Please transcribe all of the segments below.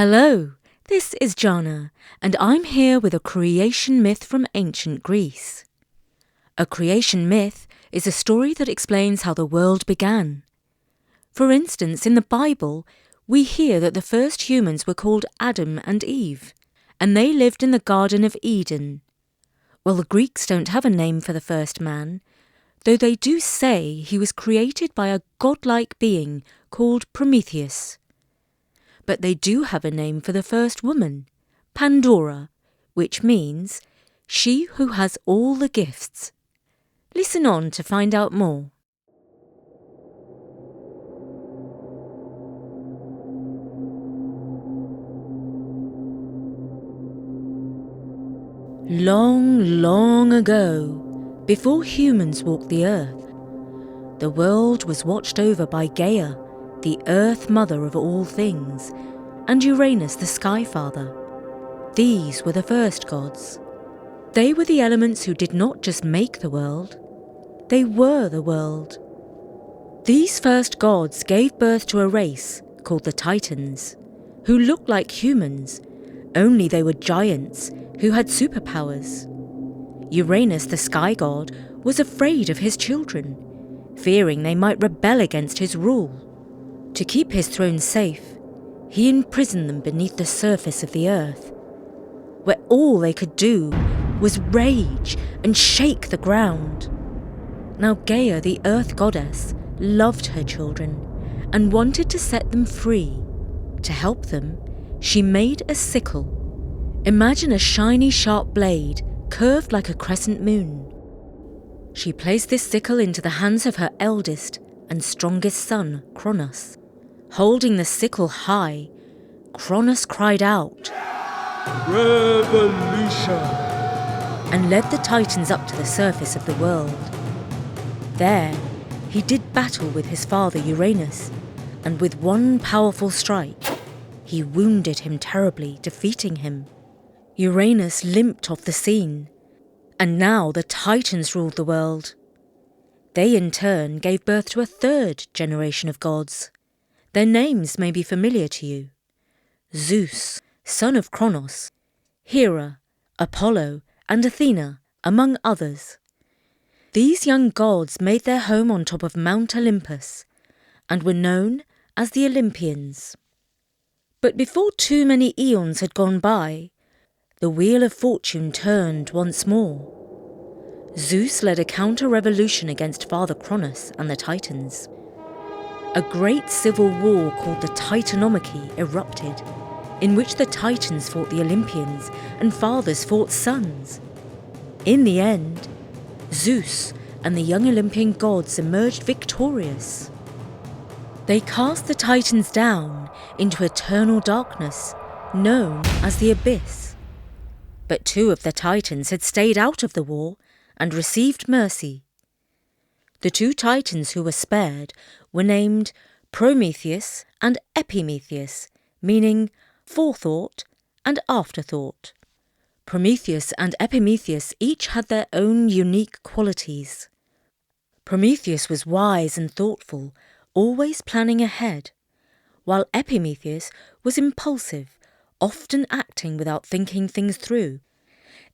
Hello, this is Jana, and I'm here with a creation myth from ancient Greece. A creation myth is a story that explains how the world began. For instance, in the Bible, we hear that the first humans were called Adam and Eve, and they lived in the Garden of Eden. Well, the Greeks don't have a name for the first man, though they do say he was created by a godlike being called Prometheus. But they do have a name for the first woman, Pandora, which means she who has all the gifts. Listen on to find out more. Long, long ago, before humans walked the earth, the world was watched over by Gaia, the Earth Mother of all things, and Uranus, the Sky Father. These were the first gods. They were the elements who did not just make the world, they were the world. These first gods gave birth to a race called the Titans, who looked like humans, only they were giants who had superpowers. Uranus, the Sky God, was afraid of his children, fearing they might rebel against his rule. To keep his throne safe, he imprisoned them beneath the surface of the earth, where all they could do was rage and shake the ground. Now Gaia, the earth goddess, loved her children and wanted to set them free. To help them, she made a sickle. Imagine a shiny, sharp blade curved like a crescent moon. She placed this sickle into the hands of her eldest and strongest son, Kronos. Holding the sickle high, Kronos cried out, "Revolution!" and led the Titans up to the surface of the world. There, he did battle with his father Uranus, and with one powerful strike, he wounded him terribly, defeating him. Uranus limped off the scene, and now the Titans ruled the world. They in turn gave birth to a third generation of gods. Their names may be familiar to you: Zeus, son of Kronos, Hera, Apollo, and Athena, among others. These young gods made their home on top of Mount Olympus and were known as the Olympians. But before too many eons had gone by, the wheel of fortune turned once more. Zeus led a counter-revolution against Father Kronos and the Titans. A great civil war called the Titanomachy erupted, in which the Titans fought the Olympians and fathers fought sons. In the end, Zeus and the young Olympian gods emerged victorious. They cast the Titans down into eternal darkness, known as the Abyss. But two of the Titans had stayed out of the war and received mercy. The two Titans who were spared were named Prometheus and Epimetheus, meaning forethought and afterthought. Prometheus and Epimetheus each had their own unique qualities. Prometheus was wise and thoughtful, always planning ahead, while Epimetheus was impulsive, often acting without thinking things through.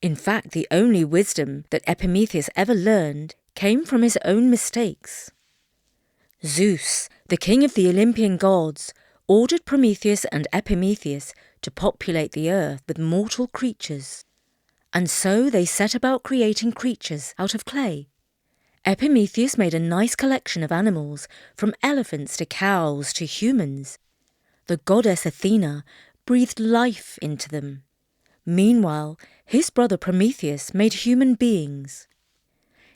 In fact, the only wisdom that Epimetheus ever learned came from his own mistakes. Zeus, the king of the Olympian gods, ordered Prometheus and Epimetheus to populate the earth with mortal creatures, and so they set about creating creatures out of clay. Epimetheus made a nice collection of animals, from elephants to cows to humans. The goddess Athena breathed life into them. Meanwhile, his brother Prometheus made human beings.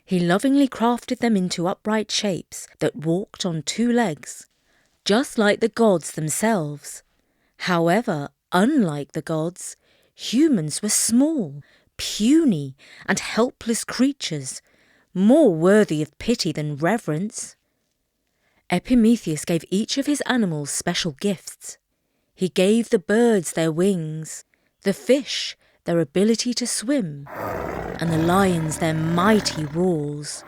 He lovingly crafted them into upright shapes that walked on two legs, just like the gods themselves. However, unlike the gods, humans were small, puny, and helpless creatures, more worthy of pity than reverence. Epimetheus gave each of his animals special gifts. He gave the birds their wings, the fish their ability to swim, and the lions their mighty roars.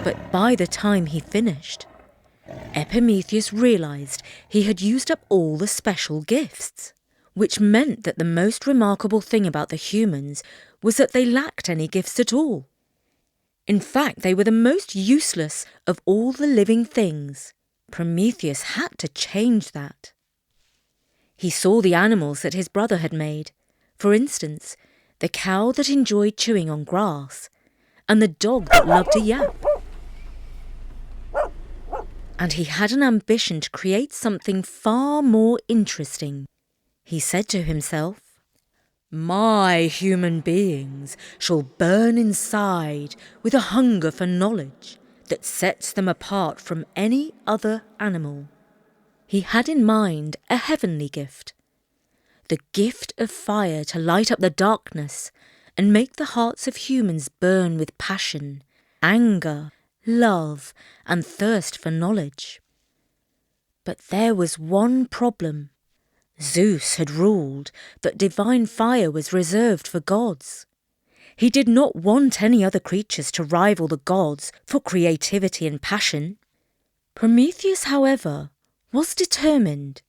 But by the time he finished, Epimetheus realized he had used up all the special gifts. which meant that the most remarkable thing about the humans was that they lacked any gifts at all. In fact, they were the most useless of all the living things. Prometheus had to change that. He saw the animals that his brother had made. For instance, the cow that enjoyed chewing on grass, and the dog that loved to yap. And he had an ambition to create something far more interesting. He said to himself, "My human beings shall burn inside with a hunger for knowledge that sets them apart from any other animal." He had in mind a heavenly gift, the gift of fire to light up the darkness and make the hearts of humans burn with passion, anger, love, and thirst for knowledge. But there was one problem. Zeus had ruled that divine fire was reserved for gods. He did not want any other creatures to rival the gods for creativity and passion. Prometheus, however, was determined.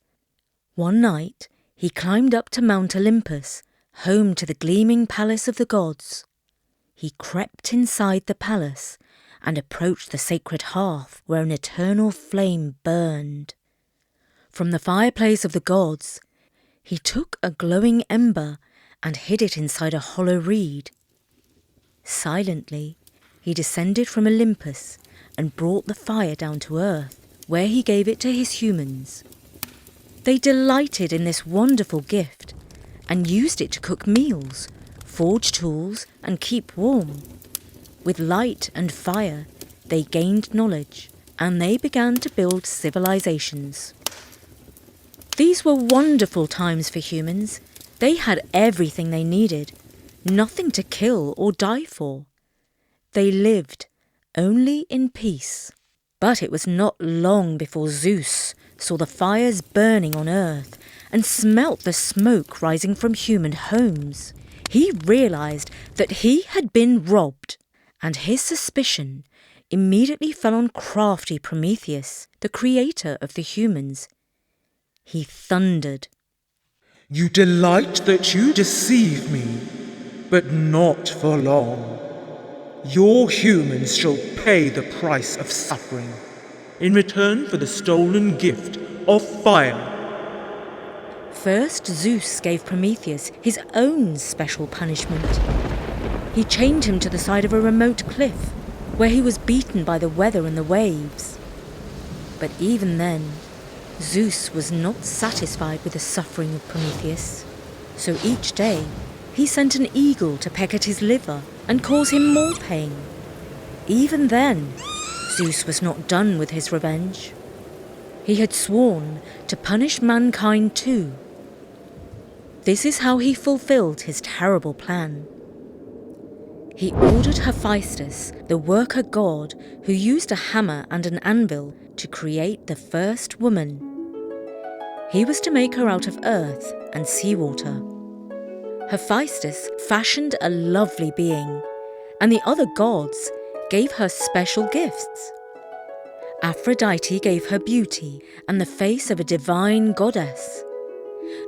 One night, he climbed up to Mount Olympus, home to the gleaming palace of the gods. He crept inside the palace and approached the sacred hearth where an eternal flame burned. From the fireplace of the gods, he took a glowing ember and hid it inside a hollow reed. Silently, he descended from Olympus and brought the fire down to earth, where he gave it to his humans. They delighted in this wonderful gift and used it to cook meals, forge tools, and keep warm. With light and fire, they gained knowledge, and they began to build civilizations. These were wonderful times for humans. They had everything they needed, nothing to kill or die for. They lived only in peace. But it was not long before Zeus saw the fires burning on earth and smelt the smoke rising from human homes. He realized that he had been robbed, and his suspicion immediately fell on crafty Prometheus, the creator of the humans. He thundered, "You delight that you deceive me, but not for long. Your humans shall pay the price of suffering in return for the stolen gift of fire." First, Zeus gave Prometheus his own special punishment. He chained him to the side of a remote cliff, where he was beaten by the weather and the waves. But even then, Zeus was not satisfied with the suffering of Prometheus. So each day, he sent an eagle to peck at his liver and cause him more pain. Even then, Zeus was not done with his revenge. He had sworn to punish mankind too. This is how he fulfilled his terrible plan. He ordered Hephaestus, the worker god who used a hammer and an anvil to create the first woman. He was to make her out of earth and seawater. Hephaestus fashioned a lovely being, and the other gods gave her special gifts. Aphrodite gave her beauty and the face of a divine goddess.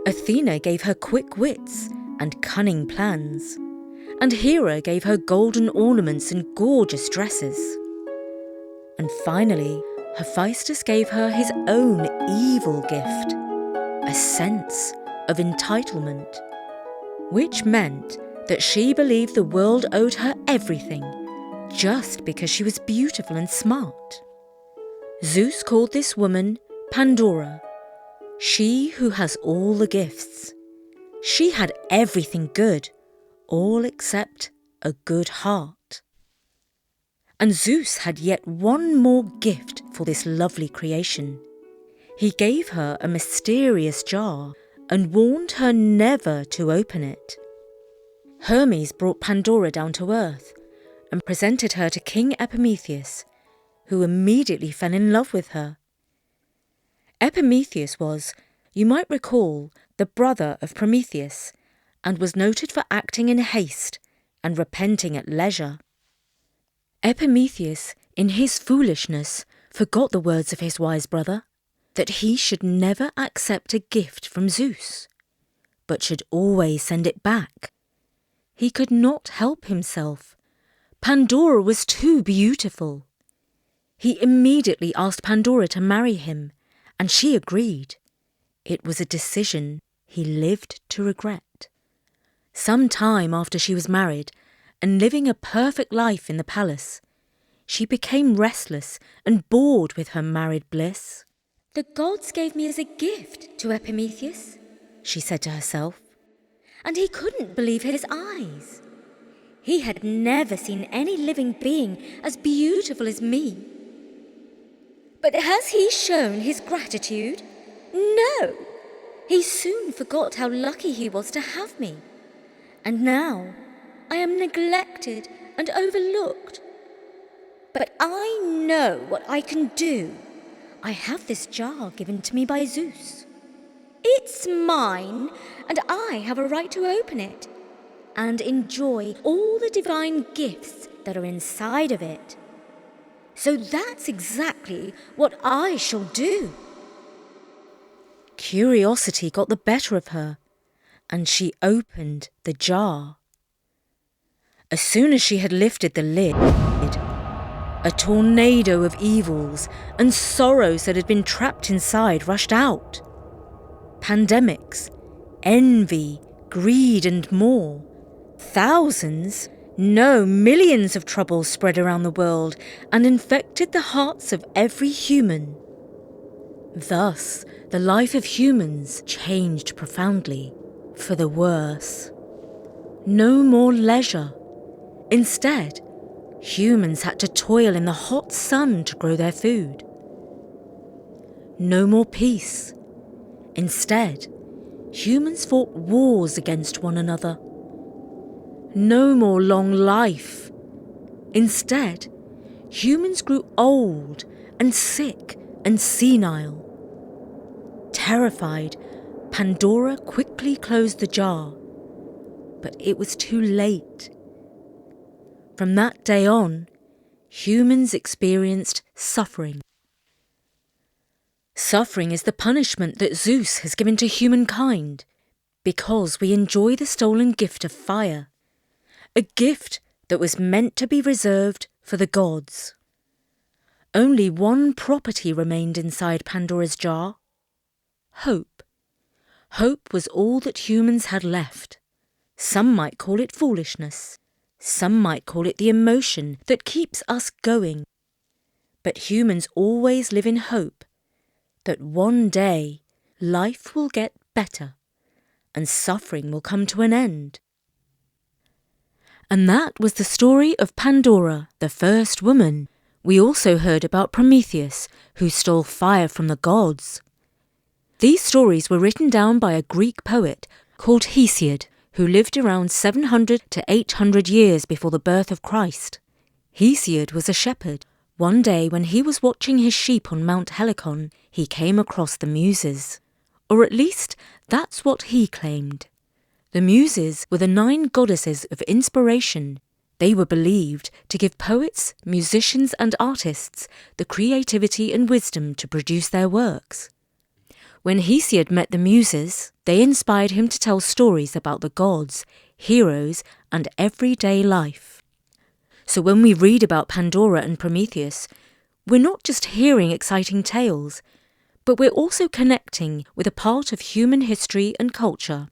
Athena gave her quick wits and cunning plans, and Hera gave her golden ornaments and gorgeous dresses. And finally, Hephaestus gave her his own evil gift, a sense of entitlement, which meant that she believed the world owed her everything just because she was beautiful and smart. Zeus called this woman Pandora, she who has all the gifts. She had everything good, all except a good heart. And Zeus had yet one more gift for this lovely creation. He gave her a mysterious jar and warned her never to open it. Hermes brought Pandora down to earth and presented her to King Prometheus, who immediately fell in love with her. Prometheus was, you might recall, the brother of Prometheus, and was noted for acting in haste and repenting at leisure. Prometheus, in his foolishness, forgot the words of his wise brother, that he should never accept a gift from Zeus. but should always send it back. He could not help himself. Pandora was too beautiful. He immediately asked Pandora to marry him, and she agreed. It was a decision he lived to regret. Some time after she was married and living a perfect life in the palace, she became restless and bored with her married bliss. "The gods gave me as a gift to Prometheus," she said to herself, and he couldn't believe his eyes. He had never seen any living being as beautiful as me. But has he shown his gratitude? No! He soon forgot how lucky he was to have me. And now I am neglected and overlooked. But I know what I can do. I have this jar given to me by Zeus. It's mine, and I have a right to open it and enjoy all the divine gifts that are inside of it. So that's exactly what I shall do." Curiosity got the better of her, and she opened the jar. As soon as she had lifted the lid, a tornado of evils and sorrows that had been trapped inside rushed out. Pandemics, envy, greed, and more. Thousands, no, millions of troubles spread around the world and infected the hearts of every human. Thus, the life of humans changed profoundly, for the worse. No more leisure. Instead, humans had to toil in the hot sun to grow their food. No more peace. Instead, humans fought wars against one another. No more long life. Instead, humans grew old and sick and senile. Terrified, Pandora quickly closed the jar, but it was too late. From that day on, humans experienced suffering. Suffering is the punishment that Zeus has given to humankind because we enjoy the stolen gift of fire, a gift that was meant to be reserved for the gods. Only one property remained inside Pandora's jar: hope. Hope was all that humans had left. Some might call it foolishness. Some might call it the emotion that keeps us going. But humans always live in hope that one day life will get better and suffering will come to an end. And that was the story of Pandora, the first woman. We also heard about Prometheus, who stole fire from the gods. These stories were written down by a Greek poet called Hesiod, who lived around 700 to 800 years before the birth of Christ. Hesiod was a shepherd. One day when he was watching his sheep on Mount Helicon, he came across the Muses. Or at least, that's what he claimed. The Muses were the 9 goddesses of inspiration. They were believed to give poets, musicians and artists the creativity and wisdom to produce their works. When Hesiod met the Muses, they inspired him to tell stories about the gods, heroes and everyday life. So when we read about Pandora and Prometheus, we're not just hearing exciting tales, but we're also connecting with a part of human history and culture.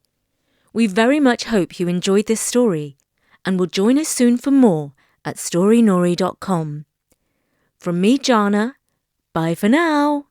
We very much hope you enjoyed this story and will join us soon for more at storynori.com. From me, Jana, bye for now.